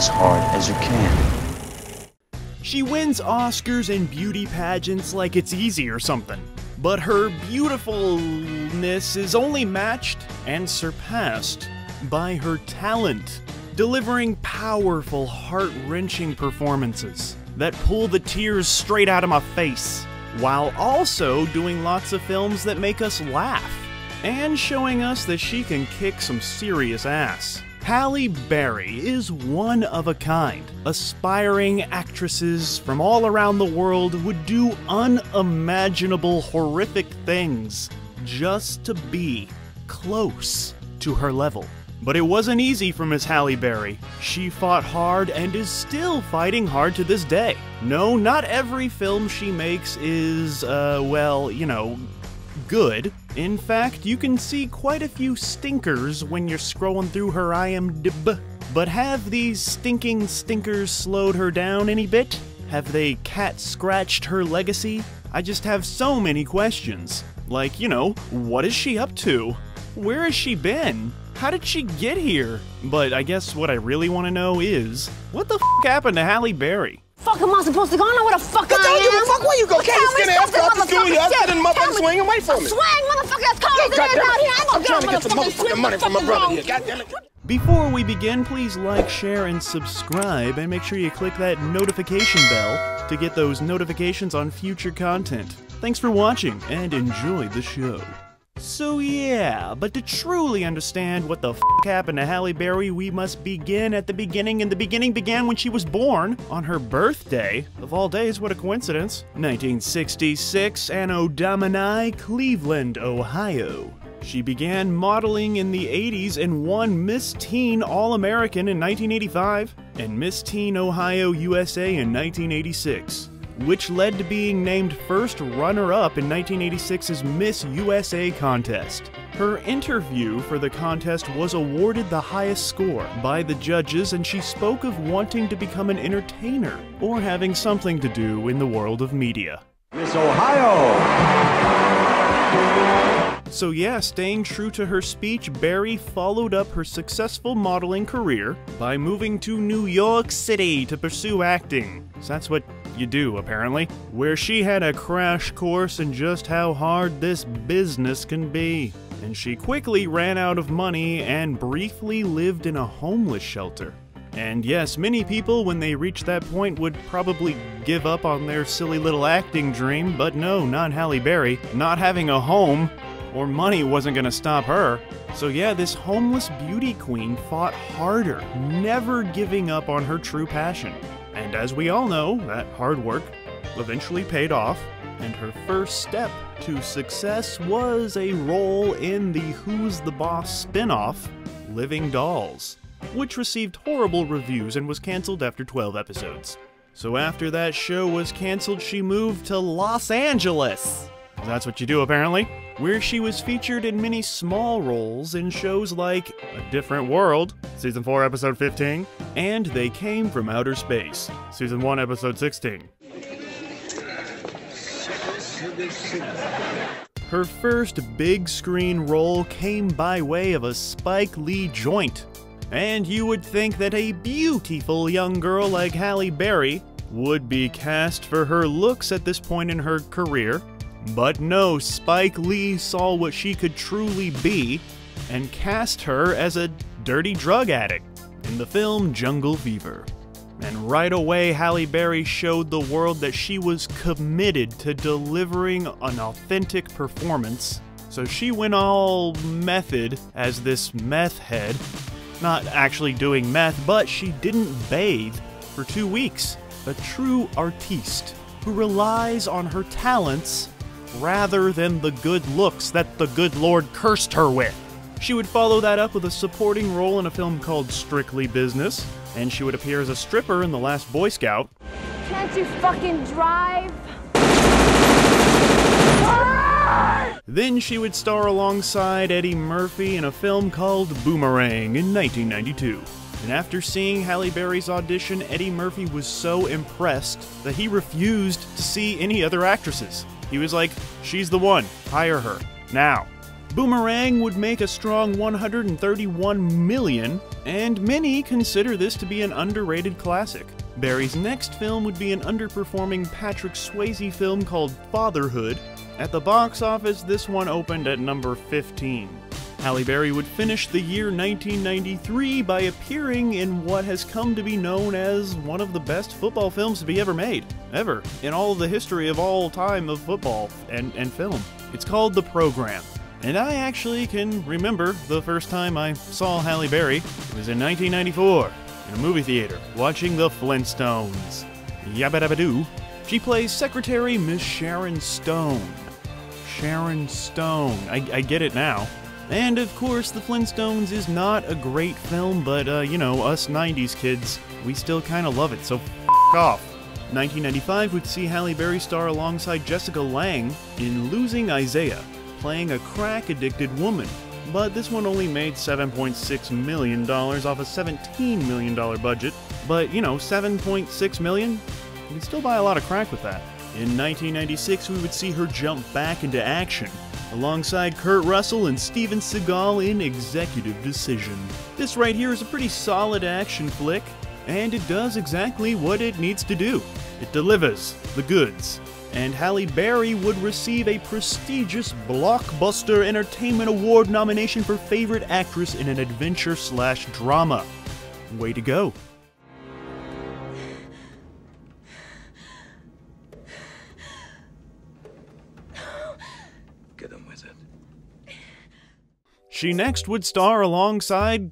as hard as you can. She wins Oscars and beauty pageants like it's easy or something. But her beautifulness is only matched and surpassed by her talent, delivering powerful, heart-wrenching performances that pull the tears straight out of my face, while also doing lots of films that make us laugh, and showing us that she can kick some serious ass. Halle Berry is one of a kind. Aspiring actresses from all around the world would do unimaginable, horrific things just to be close to her level. But it wasn't easy for Miss Halle Berry. She fought hard and is still fighting hard to this day. No, not every film she makes is, well, you know, good. In fact, you can see quite a few stinkers when you're scrolling through her IMDb. But have these stinking stinkers slowed her down any bit? Have they cat-scratched her legacy? I just have so many questions. Like, you know, what is she up to? Where has she been? How did she get here? But I guess what I really want to know is, what the f*** happened to Halle Berry? Fuck am I supposed to go? I know where the fuck I am. Don't give a fuck where you go. Can't skin after I'm just doing your husband and motherfucker swinging away from me. Swing, motherfucker, that's cold as it is out here. I'm trying to get some motherfucking money from my brother here. Goddamn it. Before we begin, please like, share, and subscribe, and make sure you click that notification bell to get those notifications on future content. Thanks for watching, and enjoy the show. So yeah, but to truly understand what the f*** happened to Halle Berry, we must begin at the beginning, and the beginning began when she was born, on her birthday. Of all days, what a coincidence. 1966, Anno Domini, Cleveland, Ohio. She began modeling in the 80s and won Miss Teen All-American in 1985, and Miss Teen Ohio USA in 1986. Which led to being named first runner-up in 1986's Miss USA contest. Her interview for the contest was awarded the highest score by the judges, and she spoke of wanting to become an entertainer or having something to do in the world of media. Miss Ohio! So yeah, staying true to her speech, Berry followed up her successful modeling career by moving to New York City to pursue acting. So that's what you do, apparently. Where she had a crash course in just how hard this business can be. And she quickly ran out of money and briefly lived in a homeless shelter. And yes, many people, when they reach that point, would probably give up on their silly little acting dream, but no, not Halle Berry. Not having a home or money wasn't gonna stop her. So yeah, this homeless beauty queen fought harder, never giving up on her true passion. And as we all know, that hard work eventually paid off, and her first step to success was a role in the Who's the Boss spin-off, Living Dolls, which received horrible reviews and was canceled after 12 episodes. So after that show was canceled, she moved to Los Angeles. That's what you do, apparently, where she was featured in many small roles in shows like A Different World, Season 4, Episode 15, and They Came from Outer Space, Season 1, Episode 16. Her first big screen role came by way of a Spike Lee joint, and you would think that a beautiful young girl like Halle Berry would be cast for her looks at this point in her career. But no, Spike Lee saw what she could truly be and cast her as a dirty drug addict in the film Jungle Fever. And right away, Halle Berry showed the world that she was committed to delivering an authentic performance. So she went all method as this meth head, not actually doing meth, but she didn't bathe for 2 weeks. A true artiste who relies on her talents rather than the good looks that the good Lord cursed her with. She would follow that up with a supporting role in a film called Strictly Business, and she would appear as a stripper in The Last Boy Scout. Can't you fucking drive? Then she would star alongside Eddie Murphy in a film called Boomerang in 1992. And after seeing Halle Berry's audition, Eddie Murphy was so impressed that he refused to see any other actresses. He was like, she's the one, hire her, now. Boomerang would make a strong $131 million, and many consider this to be an underrated classic. Berry's next film would be an underperforming Patrick Swayze film called Fatherhood. At the box office, this one opened at number 15. Halle Berry would finish the year 1993 by appearing in what has come to be known as one of the best football films to be ever made, ever, in all of the history of all time of football and film. It's called The Program. And I actually can remember the first time I saw Halle Berry. It was in 1994, in a movie theater, watching The Flintstones. Yabba dabba doo. She plays Secretary Miss Sharon Stone. Sharon Stone. I get it now. And of course, The Flintstones is not a great film, but you know, us 90s kids, we still kind of love it, so f*** off. 1995 would see Halle Berry star alongside Jessica Lange in Losing Isaiah, playing a crack-addicted woman. But this one only made $7.6 million off a $17 million budget. But, you know, $7.6 million? You can still buy a lot of crack with that. In 1996, we would see her jump back into action, alongside Kurt Russell and Steven Seagal in Executive Decision. This right here is a pretty solid action flick, and it does exactly what it needs to do. It delivers the goods. And Halle Berry would receive a prestigious Blockbuster Entertainment Award nomination for Favorite Actress in an Adventure/Drama. Way to go. Get him with it. She next would star alongside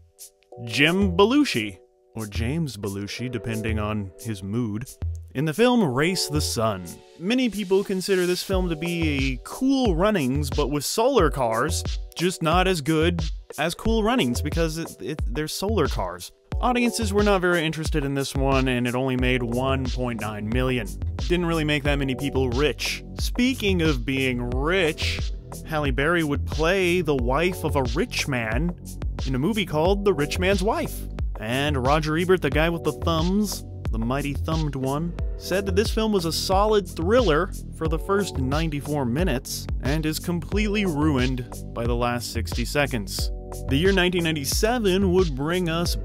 Jim Belushi, or James Belushi, depending on his mood, in the film Race the Sun. Many people consider this film to be a Cool Runnings, but with solar cars, just not as good as Cool Runnings because they're solar cars. Audiences were not very interested in this one, and it only made $1.9 million. Didn't really make that many people rich. Speaking of being rich, Halle Berry would play the wife of a rich man in a movie called The Rich Man's Wife. And Roger Ebert, the guy with the thumbs, the mighty thumbed one, said that this film was a solid thriller for the first 94 minutes and is completely ruined by the last 60 seconds. The year 1997 would bring us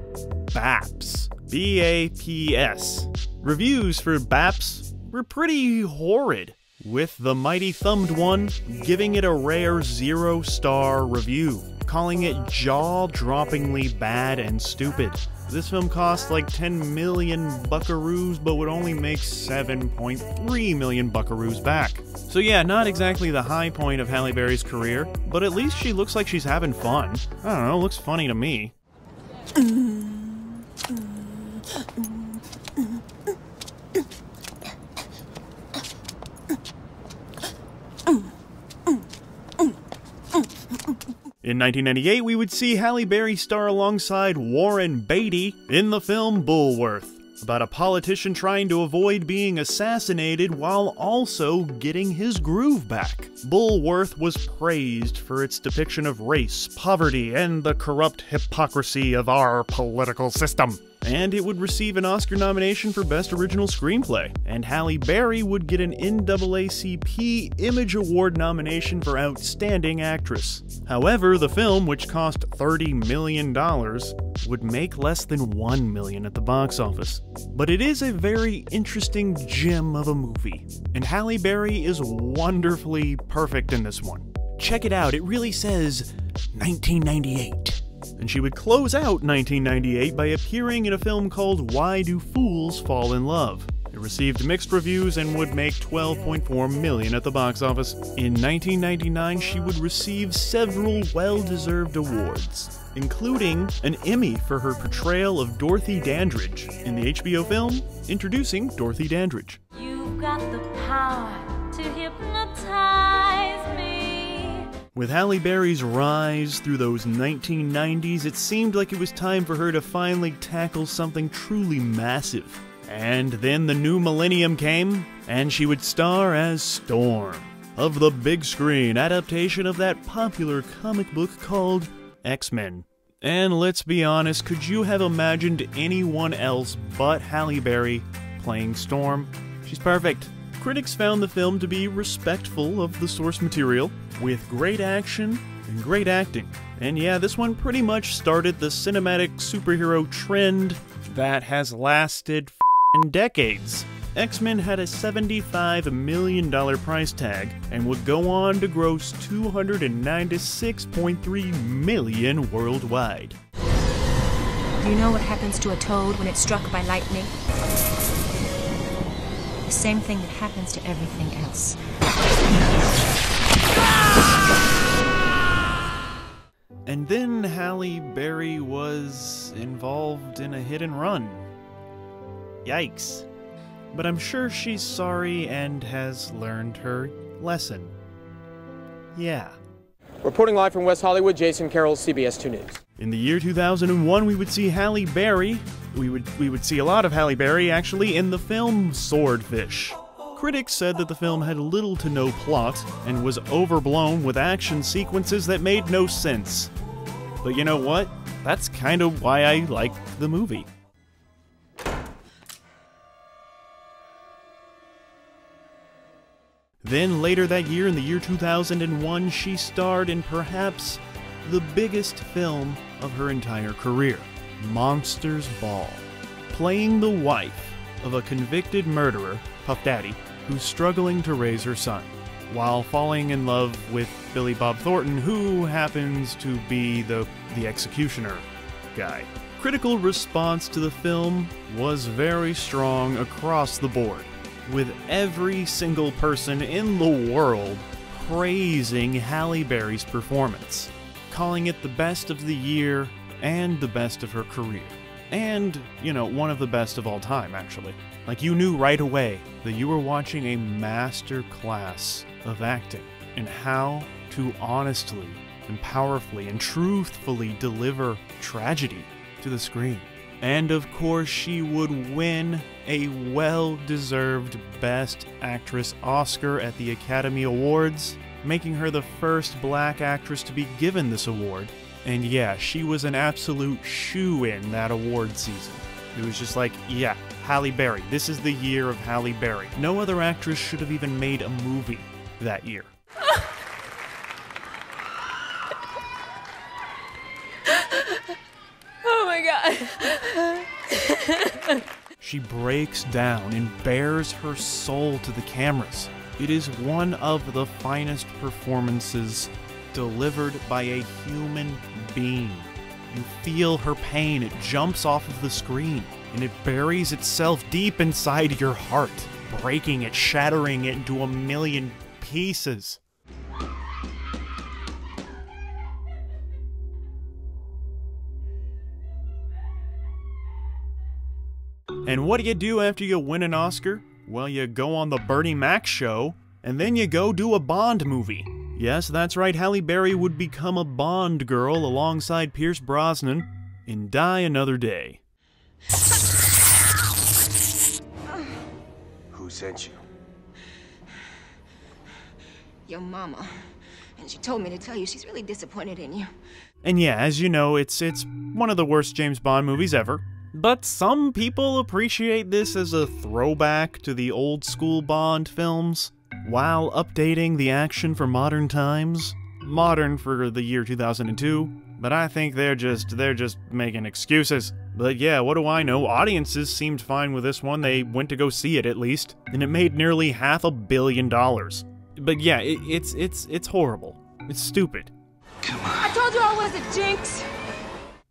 BAPS. B-A-P-S. Reviews for BAPS were pretty horrid, with the mighty thumbed one giving it a rare 0-star review, calling it jaw-droppingly bad and stupid. This film cost like 10 million buckaroos, but would only make 7.3 million buckaroos back. So yeah, not exactly the high point of Halle Berry's career, but at least she looks like she's having fun. I don't know, looks funny to me. In 1998, we would see Halle Berry star alongside Warren Beatty in the film Bulworth, about a politician trying to avoid being assassinated while also getting his groove back. Bulworth was praised for its depiction of race, poverty, and the corrupt hypocrisy of our political system. And it would receive an Oscar nomination for Best Original Screenplay, and Halle Berry would get an NAACP Image Award nomination for Outstanding Actress. However, the film, which cost $30 million, would make less than $1 million at the box office. But it is a very interesting gem of a movie, and Halle Berry is wonderfully perfect in this one. Check it out, it really says 1998. And she would close out 1998 by appearing in a film called Why Do Fools Fall in Love? It received mixed reviews and would make $12.4 million at the box office. In 1999, she would receive several well-deserved awards, including an Emmy for her portrayal of Dorothy Dandridge in the HBO film Introducing Dorothy Dandridge. You've got the power to hypnotize me. With Halle Berry's rise through those 1990s, it seemed like it was time for her to finally tackle something truly massive. And then the new millennium came, and she would star as Storm, of the big screen adaptation of that popular comic book called X-Men. And let's be honest, could you have imagined anyone else but Halle Berry playing Storm? She's perfect. Critics found the film to be respectful of the source material, with great action, and great acting. And yeah, this one pretty much started the cinematic superhero trend that has lasted f***ing decades. X-Men had a $75 million price tag and would go on to gross $296.3 million worldwide. Do you know what happens to a toad when it's struck by lightning? The same thing that happens to everything else. And then Halle Berry was involved in a hit and run. Yikes. But I'm sure she's sorry and has learned her lesson. Yeah. Reporting live from West Hollywood, Jason Carroll, CBS 2 News. In the year 2001, we would see Halle Berry. We would see a lot of Halle Berry, actually, in the film Swordfish. Critics said that the film had little to no plot and was overblown with action sequences that made no sense. But you know what? That's kind of why I liked the movie. Then later that year, in the year 2001, she starred in perhaps the biggest film of her entire career, Monsters Ball, playing the wife of a convicted murderer, Puff Daddy, who's struggling to raise her son, while falling in love with Billy Bob Thornton, who happens to be the executioner guy. Critical response to the film was very strong across the board, with every single person in the world praising Halle Berry's performance, calling it the best of the year and the best of her career. And, you know, one of the best of all time, actually. Like, you knew right away that you were watching a master class of acting and how to honestly and powerfully and truthfully deliver tragedy to the screen. And of course, she would win a well-deserved Best Actress Oscar at the Academy Awards, making her the first black actress to be given this award. And yeah, she was an absolute shoo-in that award season. It was just like, yeah, Halle Berry. This is the year of Halle Berry. No other actress should have even made a movie that year. Oh my God. She breaks down and bares her soul to the cameras. It is one of the finest performances delivered by a human being. You feel her pain, it jumps off of the screen, and it buries itself deep inside your heart, breaking it, shattering it into a million pieces. And what do you do after you win an Oscar? Well, you go on the Bernie Mac show, and then you go do a Bond movie. Yes, that's right, Halle Berry would become a Bond girl alongside Pierce Brosnan in Die Another Day. Who sent you? Your mama. And she told me to tell you she's really disappointed in you. And yeah, as you know, it's one of the worst James Bond movies ever. But some people appreciate this as a throwback to the old school Bond films, while updating the action for modern times. Modern for the year 2002, but I think they're just making excuses. But yeah, what do I know? Audiences seemed fine with this one. They went to go see it at least, and it made nearly $500 million. But yeah, it's horrible. It's stupid. Come on. I told you I was a jinx.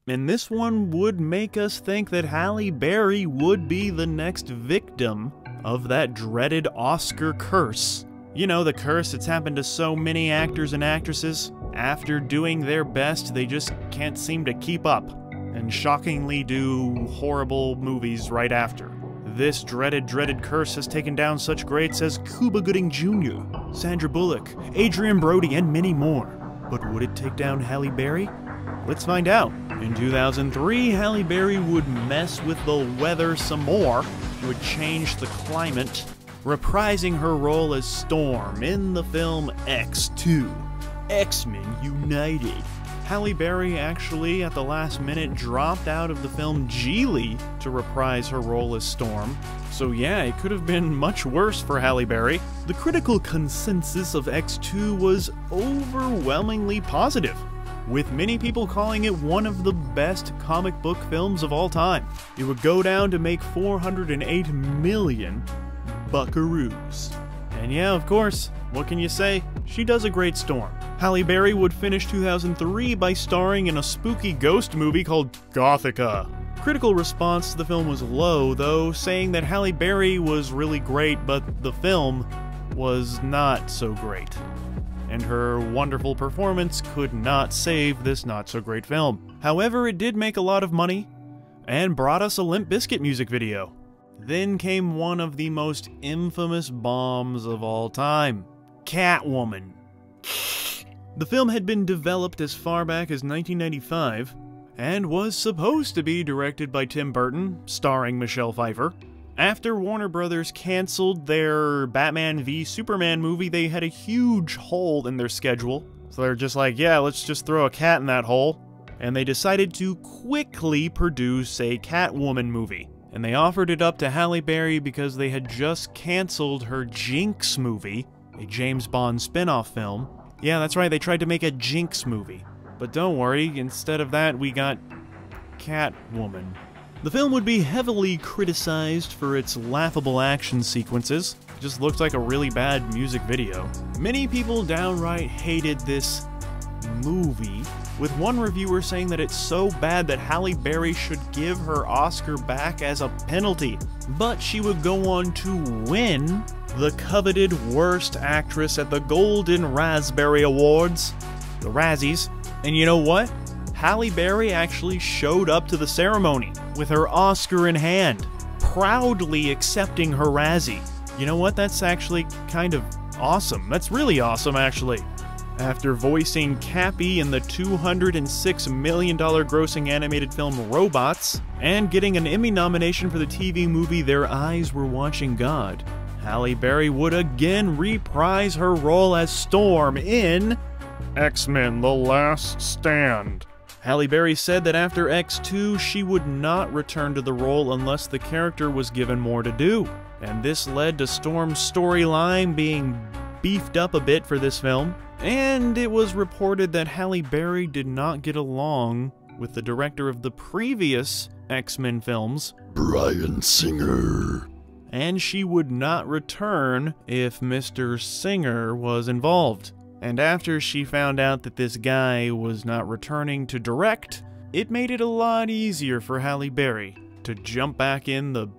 And this one would make us think that Halle Berry would be the next victim of that dreaded Oscar curse. You know, the curse that's happened to so many actors and actresses. After doing their best, they just can't seem to keep up, and shockingly do horrible movies right after. This dreaded curse has taken down such greats as Cuba Gooding Jr., Sandra Bullock, Adrian Brody, and many more. But would it take down Halle Berry? Let's find out. In 2003, Halle Berry would mess with the weather some more, would change the climate, reprising her role as Storm in the film X2, X-Men United. Halle Berry actually, at the last minute, dropped out of the film Geely to reprise her role as Storm. So yeah, it could have been much worse for Halle Berry. The critical consensus of X2 was overwhelmingly positive, with many people calling it one of the best comic book films of all time. It would go down to make 408 million buckaroos. And yeah, of course, what can you say? She does a great Storm. Halle Berry would finish 2003 by starring in a spooky ghost movie called Gothika. Critical response to the film was low, though, saying that Halle Berry was really great, but the film was not so great. And her wonderful performance could not save this not-so-great film. However, it did make a lot of money, and brought us a Limp Bizkit music video. Then came one of the most infamous bombs of all time, Catwoman. The film had been developed as far back as 1995, and was supposed to be directed by Tim Burton, starring Michelle Pfeiffer. After Warner Brothers canceled their Batman v Superman movie, they had a huge hole in their schedule. So they're just like, yeah, let's just throw a cat in that hole. And they decided to quickly produce a Catwoman movie. And they offered it up to Halle Berry because they had just canceled her Jinx movie, a James Bond spin-off film. Yeah, that's right, they tried to make a Jinx movie. But don't worry, instead of that, we got Catwoman. The film would be heavily criticized for its laughable action sequences. It just looks like a really bad music video. Many people downright hated this movie, with one reviewer saying that it's so bad that Halle Berry should give her Oscar back as a penalty. But she would go on to win the coveted Worst Actress at the Golden Raspberry Awards, the Razzies. And you know what? Halle Berry actually showed up to the ceremony with her Oscar in hand, proudly accepting her Razzie. You know what? That's actually kind of awesome. That's really awesome, actually. After voicing Cappy in the $206 million grossing animated film Robots, and getting an Emmy nomination for the TV movie Their Eyes Were Watching God, Halle Berry would again reprise her role as Storm in X-Men: The Last Stand. Halle Berry said that after X2, she would not return to the role unless the character was given more to do. And this led to Storm's storyline being beefed up a bit for this film. And it was reported that Halle Berry did not get along with the director of the previous X-Men films, Bryan Singer. And she would not return if Mr. Singer was involved. And after she found out that this guy was not returning to direct, it made it a lot easier for Halle Berry to jump back in the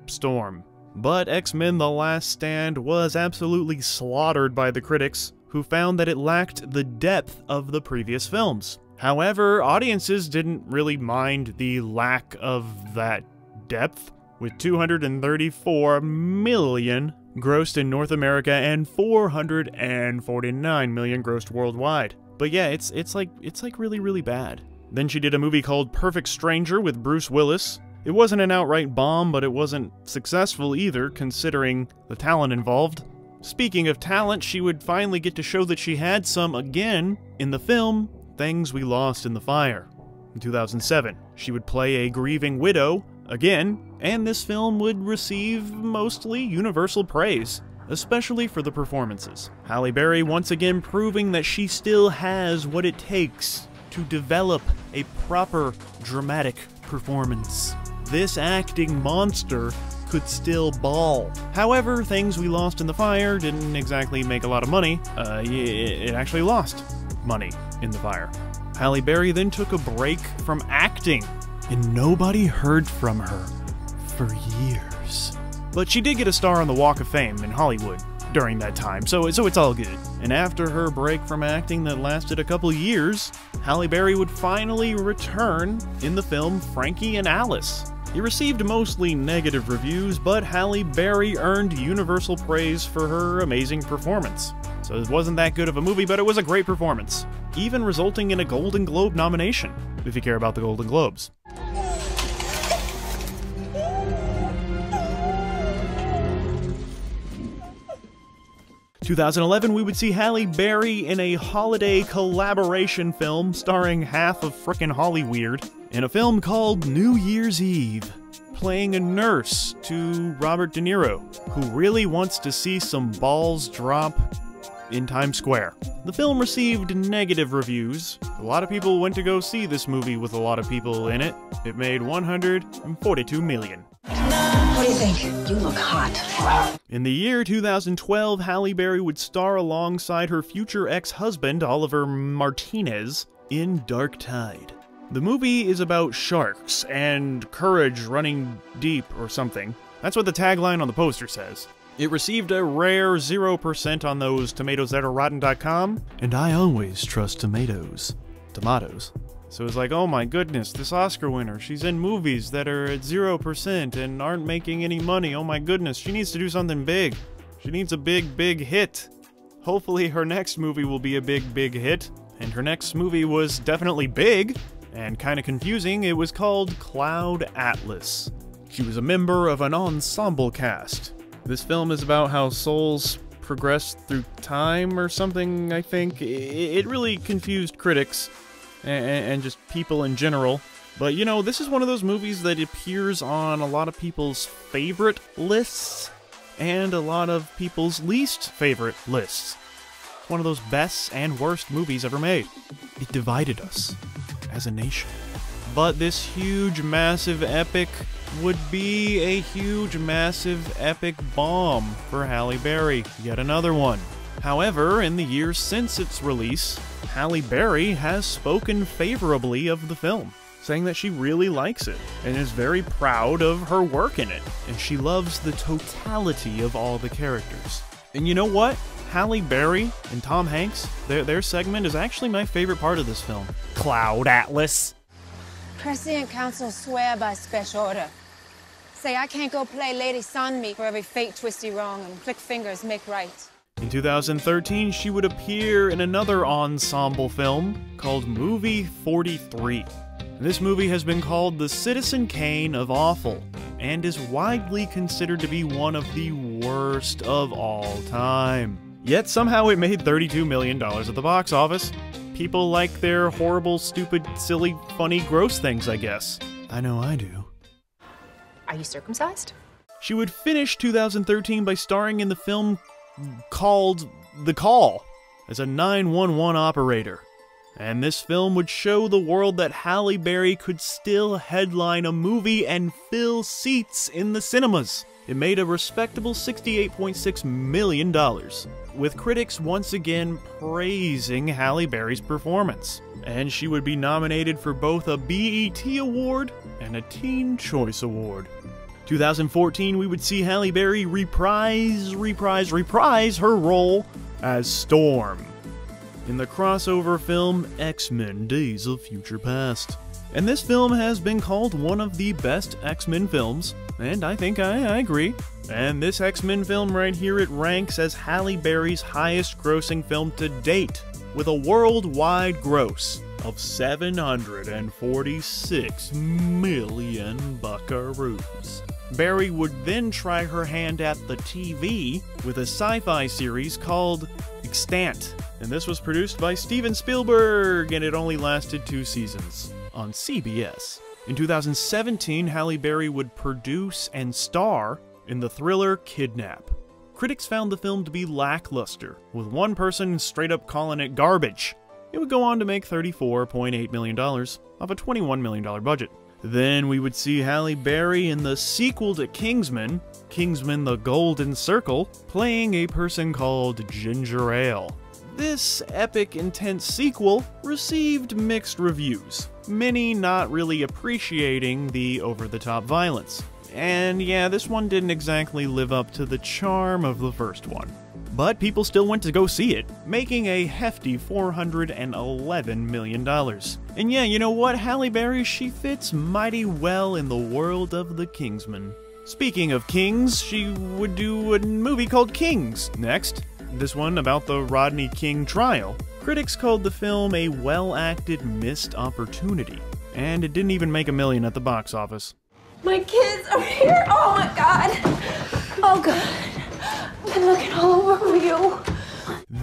Storm. But X-Men: The Last Stand was absolutely slaughtered by the critics, who found that it lacked the depth of the previous films. However, audiences didn't really mind the lack of that depth, with $234 million grossed in North America and $449 million grossed worldwide. But yeah, it's like really bad. Then she did a movie called Perfect Stranger with Bruce Willis. It wasn't an outright bomb, but it wasn't successful either, considering the talent involved. Speaking of talent, she would finally get to show that she had some again in the film Things We Lost in the Fire. In 2007, she would play a grieving widow again, and this film would receive mostly universal praise, especially for the performances. Halle Berry once again proving that she still has what it takes to develop a proper dramatic performance. This acting monster could still ball. However, Things We Lost in the Fire didn't exactly make a lot of money. It actually lost money in the fire. Halle Berry then took a break from acting, and nobody heard from her for years. But she did get a star on the Walk of Fame in Hollywood during that time, so it's all good. And after her break from acting that lasted a couple years, Halle Berry would finally return in the film Frankie and Alice. It received mostly negative reviews, but Halle Berry earned universal praise for her amazing performance. So it wasn't that good of a movie, but it was a great performance, even resulting in a Golden Globe nomination, if you care about the Golden Globes. 2011, we would see Halle Berry in a holiday collaboration film starring half of frickin' Hollyweird in a film called New Year's Eve, playing a nurse to Robert De Niro, who really wants to see some balls drop in Times Square. The film received negative reviews. A lot of people went to go see this movie with a lot of people in it. It made $142 million. What do you think? You look hot. In the year 2012, Halle Berry would star alongside her future ex-husband, Oliver Martinez, in Dark Tide. The movie is about sharks and courage running deep or something. That's what the tagline on the poster says. It received a rare 0% on those tomatoes that are rotten.com, and I always trust tomatoes. So it's like, oh my goodness, this Oscar winner, she's in movies that are at 0% and aren't making any money. Oh my goodness, she needs to do something big. She needs a big, big hit. Hopefully her next movie will be a big, big hit. And her next movie was definitely big and kind of confusing. It was called Cloud Atlas. She was a member of an ensemble cast. This film is about how souls progress through time or something, I think. It really confused critics and just people in general. But you know, this is one of those movies that appears on a lot of people's favorite lists and a lot of people's least favorite lists. It's one of those best and worst movies ever made. It divided us as a nation. But this huge, massive epic would be a huge, massive, epic bomb for Halle Berry. Yet another one. However, in the years since its release, Halle Berry has spoken favorably of the film, saying that she really likes it and is very proud of her work in it, and she loves the totality of all the characters. And you know what? Halle Berry and Tom Hanks, their segment is actually my favorite part of this film. Cloud Atlas. President Council swear by special order. Say I can't go play Lady Sonmi for every fate twisty wrong and click fingers make right. In 2013, she would appear in another ensemble film called Movie 43. This movie has been called the Citizen Kane of awful, and is widely considered to be one of the worst of all time. Yet somehow it made $32 million at the box office. People like their horrible, stupid, silly, funny, gross things, I guess. I know I do. Are you circumcised? She would finish 2013 by starring in the film called The Call as a 911 operator. And this film would show the world that Halle Berry could still headline a movie and fill seats in the cinemas. It made a respectable $68.6 million, with critics once again praising Halle Berry's performance. And she would be nominated for both a BET Award and a Teen Choice Award. 2014, we would see Halle Berry reprise her role as Storm in the crossover film X-Men Days of Future Past. And this film has been called one of the best X-Men films, and I think I agree. And this X-Men film right here, it ranks as Halle Berry's highest grossing film to date, with a worldwide gross of 746 million buckaroos. Berry would then try her hand at the TV with a sci-fi series called Extant, and this was produced by Steven Spielberg, and it only lasted 2 seasons on CBS. In 2017, Halle Berry would produce and star in the thriller Kidnap. Critics found the film to be lackluster, with one person straight up calling it garbage. It would go on to make $34.8 million off a $21 million budget. Then we would see Halle Berry in the sequel to Kingsman, Kingsman: The Golden Circle, playing a person called Ginger Ale. This epic, intense sequel received mixed reviews, many not really appreciating the over-the-top violence. And yeah, this one didn't exactly live up to the charm of the first one. But people still went to go see it, making a hefty $411 million. And yeah, you know what? Halle Berry, she fits mighty well in the world of the Kingsman. Speaking of kings, she would do a movie called Kings next. This one about the Rodney King trial. Critics called the film a well-acted missed opportunity, and it didn't even make $1 million at the box office. My kids are here. Oh my God. Oh God. I've been looking all over for you.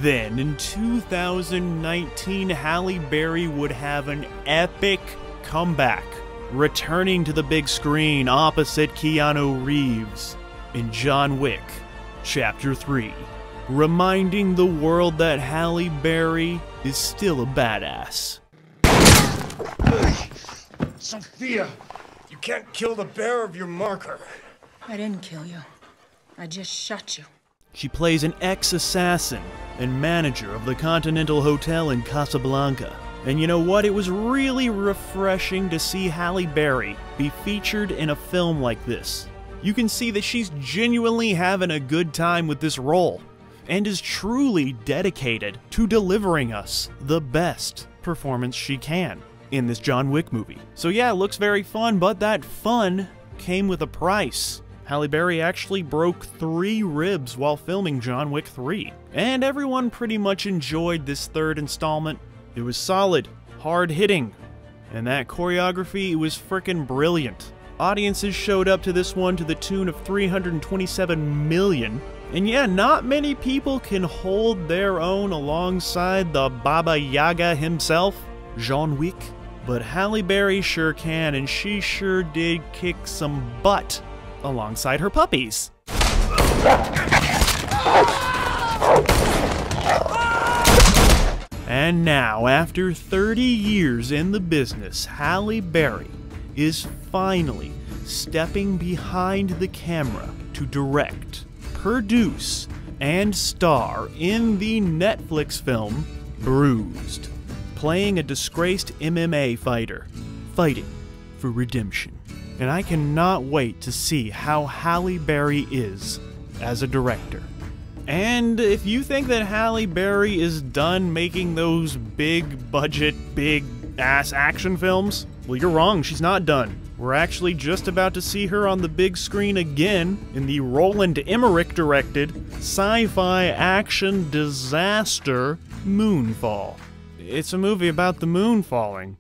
Then, in 2019, Halle Berry would have an epic comeback, returning to the big screen opposite Keanu Reeves in John Wick, Chapter 3, reminding the world that Halle Berry is still a badass. Sophia, you can't kill the bearer of your marker. I didn't kill you. I just shot you. She plays an ex-assassin and manager of the Continental Hotel in Casablanca. And you know what? It was really refreshing to see Halle Berry be featured in a film like this. You can see that she's genuinely having a good time with this role, and is truly dedicated to delivering us the best performance she can in this John Wick movie. So yeah, it looks very fun, but that fun came with a price. Halle Berry actually broke 3 ribs while filming John Wick 3. And everyone pretty much enjoyed this third installment. It was solid, hard-hitting, and that choreography was frickin' brilliant. Audiences showed up to this one to the tune of 327 million. And yeah, not many people can hold their own alongside the Baba Yaga himself, John Wick. But Halle Berry sure can, and she sure did kick some butt alongside her puppies. And now, after 30 years in the business, Halle Berry is finally stepping behind the camera to direct, produce, and star in the Netflix film Bruised, playing a disgraced MMA fighter, fighting for redemption. And I cannot wait to see how Halle Berry is as a director. And if you think that Halle Berry is done making those big budget, big ass action films, well, you're wrong, she's not done. We're actually just about to see her on the big screen again in the Roland Emmerich directed sci-fi action disaster Moonfall. It's a movie about the moon falling.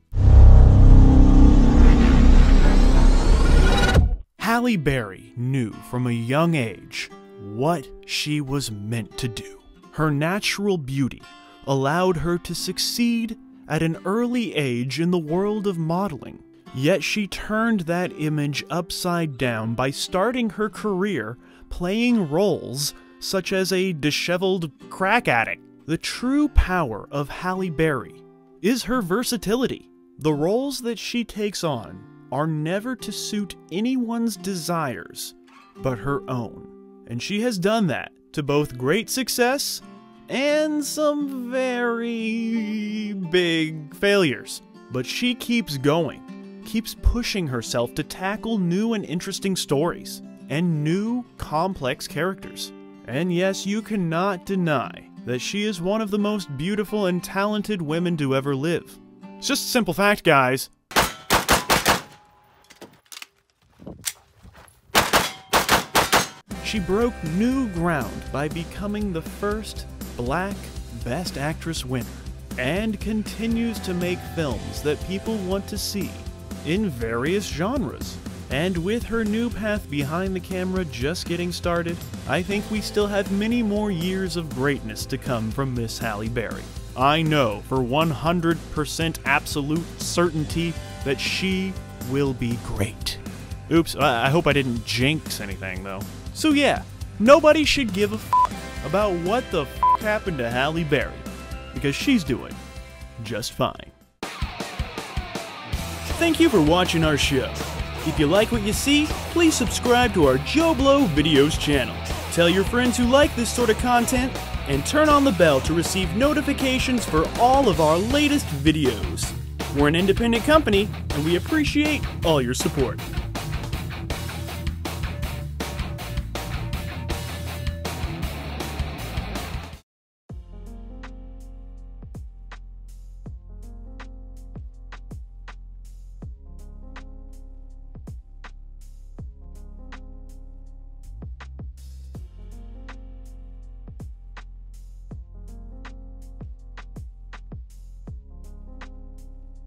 Halle Berry knew from a young age what she was meant to do. Her natural beauty allowed her to succeed at an early age in the world of modeling. Yet she turned that image upside down by starting her career playing roles such as a disheveled crack addict. The true power of Halle Berry is her versatility. The roles that she takes on are never to suit anyone's desires but her own. And she has done that to both great success and some very big failures. But she keeps going, keeps pushing herself to tackle new and interesting stories and new complex characters. And yes, you cannot deny that she is one of the most beautiful and talented women to ever live. It's just a simple fact, guys. She broke new ground by becoming the first Black Best Actress winner, and continues to make films that people want to see in various genres. And with her new path behind the camera just getting started, I think we still have many more years of greatness to come from Miss Halle Berry. I know for 100% absolute certainty that she will be great. Oops, I hope I didn't jinx anything though. So yeah, nobody should give a f about what the f happened to Halle Berry, because she's doing just fine. Thank you for watching our show. If you like what you see, please subscribe to our Joe Blow Videos channel. Tell your friends who like this sort of content, and turn on the bell to receive notifications for all of our latest videos. We're an independent company, and we appreciate all your support.